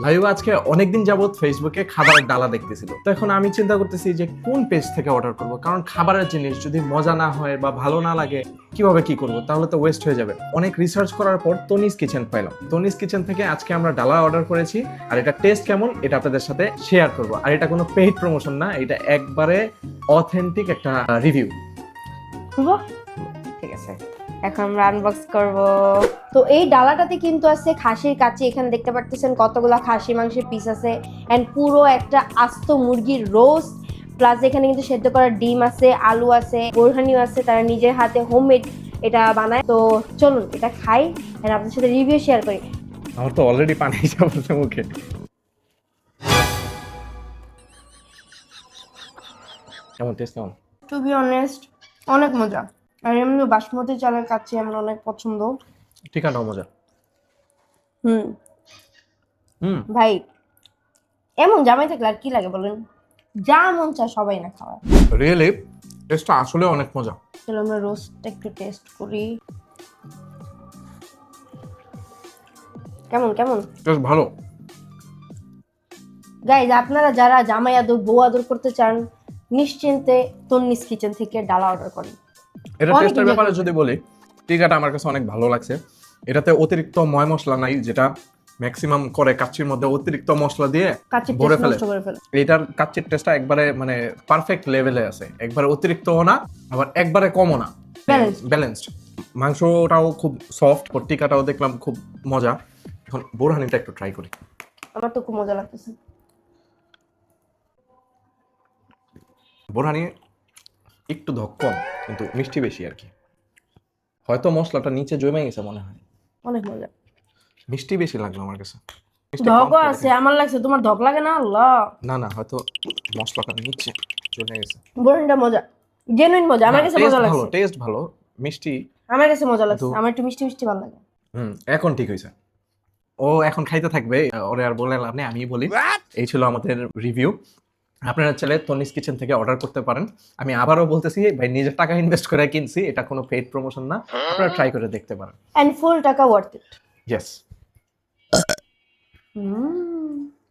Live আজকে অনেকদিন যাবত ফেসবুকে খাবারের ডালা দেখতেছিল, তো এখন আমি চিন্তা করতেছি যে কোন পেজ থেকে অর্ডার করব, কারণ খাবারের জিনিস যদি মজা না হয় বা ভালো না লাগে কিভাবে কি করব, তাহলে তো ওয়েস্ট হয়ে যাবে। অনেক রিসার্চ করার পর তনিস কিচেন পাইলাম। তনিস কিচেন থেকে আজকে আমরা ডালা অর্ডার করেছি, আর এটা টেস্ট কেমন এটা আপনাদের সাথে শেয়ার করব। আর এটা কোনো পেইড প্রমোশন না, এটা একবারে অথেন্টিক একটা রিভিউ। খুলবো? ঠিক আছে, এখন আমরা আনবক্স করব। তো এই ডালাটাতে কিন্তু আছে খাসির কাচ্চি, এখানে দেখতে পারতেছেন কতগুলা খাসি মাংসের পিস আছে, এন্ড পুরো একটা আস্ত মুরগির রোস্ট, প্লাস এখানে কিন্তু সেদ্ধ করা ডিম আছে, আলু আছে, বোরহানিও আছে, তারা নিজের হাতে হোমমেড এটা বানায়। তো চলুন এটা খাই আর আপনাদের সাথে রিভিউ শেয়ার করি। আমার তো অলরেডি পানি যাচ্ছে মুখে। কেমন টেস্ট কেমন? টু বি অনেস্ট অনেক মজা। আর এমনি বাসমতি চালের কাচ্চি আমার অনেক পছন্দ। ঠিকানাও মজা। হুম হুম ভাই, এমন জামাই থাকলে আর কি লাগে বলেন, যা মন চায় সবাই না খাওয়ায়। রিয়েলি টেস্টটা আসলে অনেক মজা। চলো আমরা রোস্টটা একটু টেস্ট করি। কেমন কেমন টেস্ট ভালো। গাইজ, আপনারা যারা জামাই আদর বউ আদর করতে চান নিশ্চিন্তে তন্নিস কিচেন থেকে ডালা অর্ডার করেন। এটা অনেক টেস্টের enjoy ব্যাপারে করবেন। যদি বলি, টিকাটা আমার কাছে অনেক ভালো লাগছে। এটাতে অতিরিক্ত ময় মশলা নাই, যেটা ম্যাক্সিমাম করে কাচ্চির মধ্যে অতিরিক্ত মশলা দিয়ে কাচ্চির ভরে টেস্ট ফেলে। নষ্ট করে ফেলে। এটার কাচ্চির টেস্টটা একবারে মানে পারফেক্ট লেভেলে আছে, একবারে অতিরিক্তও না আবার একবারে কমও না, Balanced. ব্যালেন্সড। মাংসটাও খুব সফট, টিকাটাও দেখলাম খুব মজা। এখন বোরহানিটা একটু ট্রাই করি। আমার তো খুব মজা লাগতেছে। বোরহানি একটু ধক কম, কিন্তু মিষ্টি বেশি আর কি। হয়তো মশলাটা নিচে জমে গেছে মনে হয়। অনেক মজা। মিষ্টি বেশি লাগলো আমার কাছে। মিষ্টি কম ধকও খেয়ে আছে, দেখেন। আমার লাগছে। তোমার ধক লাগে না? আল্লাহ, না না, হয়তো মশলাটা নিচে চলে গেছে। বোরহানিটা মজা, জেনুইন মজা। আমার কাছে মজা ভালো, লাগছে। টেস্ট ভালো, মিষ্টি। আমার কাছে মজা লাগছে, কিন্তু- আমার একটু মিষ্টি মিষ্টি ভালো লাগে। এখন ঠিক হয়েছে। ও এখন খাইতে থাকবে, ওরে আর বলে লাভ নেই, আমি বলি। এই ছিল আমাদের রিভিউ। আপনারা চাইলে তনিস কিচেন থেকে অর্ডার করতে পারেন। আমি আবারও বলতেছি ভাই, নিজের টাকা ইনভেস্ট করে কিনছি, এটা কোনো পেইড প্রমোশন না। আপনারা ট্রাই করে দেখতে পারেন। এন্ড ফুল টাকা ওয়ার্থ ইট। ইয়েস।